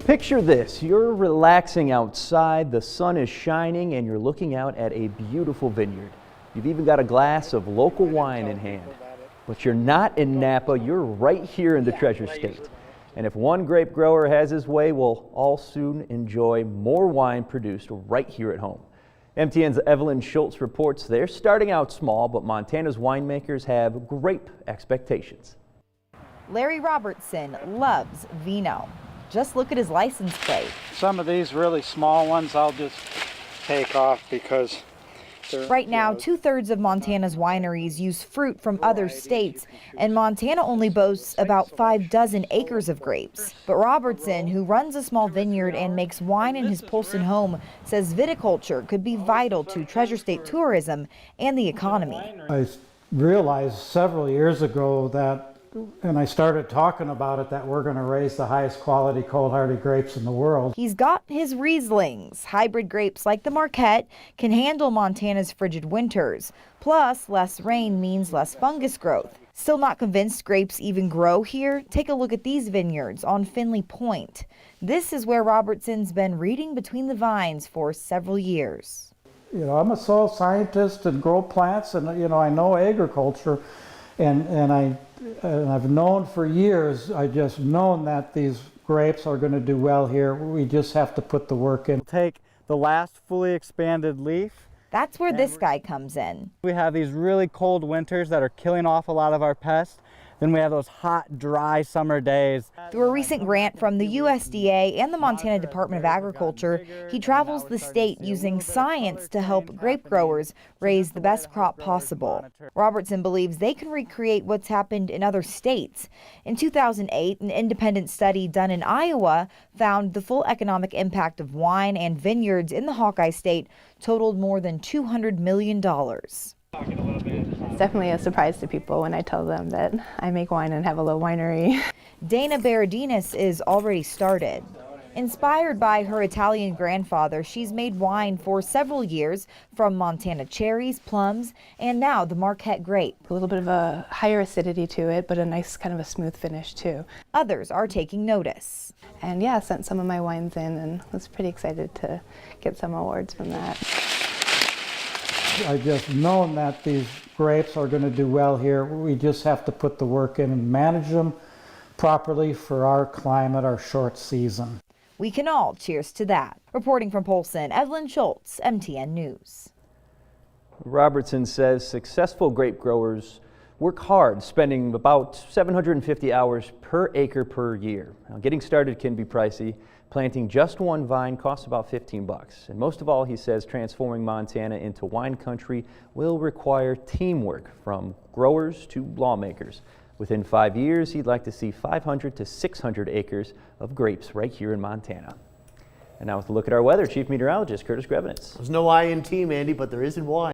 Picture this, you're relaxing outside, the sun is shining, and you're looking out at a beautiful vineyard. You've even got a glass of local wine in hand. But you're not in Napa, you're right here in the Treasure State. And if one grape grower has his way, we'll all soon enjoy more wine produced right here at home. MTN's Evelyn Schultz reports they're starting out small, but Montana's winemakers have grape expectations. Larry Robertson loves vino. Just look at his license plate. Some of these really small ones I'll just take off because they're... Right now, 2/3 of Montana's wineries use fruit from other states, and Montana only boasts about 6 acres of grapes. But Robertson, who runs a small vineyard and makes wine in his Polson home, says viticulture could be vital to Treasure State tourism and the economy. I realized several years ago that, and I started talking about it, that we're going to raise the highest quality cold hardy grapes in the world. He's got his Rieslings. Hybrid grapes like the Marquette can handle Montana's frigid winters. Plus, less rain means less fungus growth. Still not convinced grapes even grow here? Take a look at these vineyards on Finley Point. This is where Robertson's been reading between the vines for several years. You know, I'm a soil scientist and grow plants, and I know agriculture, and I've known for years, I just known that these grapes are going to do well here. We just have to put the work in. Take the last fully expanded leaf. That's where this guy comes in. We have these really cold winters that are killing off a lot of our pests. Then we have those hot, dry summer days. Through a recent grant from the USDA and the Montana Department of Agriculture, he travels the state using science to help grape growers raise the best crop possible. Robertson believes they can recreate what's happened in other states. In 2008, an independent study done in Iowa found the full economic impact of wine and vineyards in the Hawkeye State totaled more than $200 million. It's definitely a surprise to people when I tell them that I make wine and have a little winery. Dana Berardinis is already started. Inspired by her Italian grandfather, she's made wine for several years from Montana cherries, plums, and now the Marquette grape. A little bit of a higher acidity to it, but a nice kind of a smooth finish too. Others are taking notice. And yeah, sent some of my wines in and was pretty excited to get some awards from that. I just known that these grapes are going to do well here. We just have to put the work in and manage them properly for our climate, our short season. We can all cheers to that. Reporting from Polson, Evelyn Schultz, MTN News. Robertson says successful grape growers work hard, spending about 750 hours per acre per year. Now, getting started can be pricey. Planting just one vine costs about $15. And most of all, he says, transforming Montana into wine country will require teamwork from growers to lawmakers. Within 5 years, he'd like to see 500 to 600 acres of grapes right here in Montana. And now with a look at our weather, Chief Meteorologist Curtis Grevenitz. There's no I in team, Andy, but there is in Y.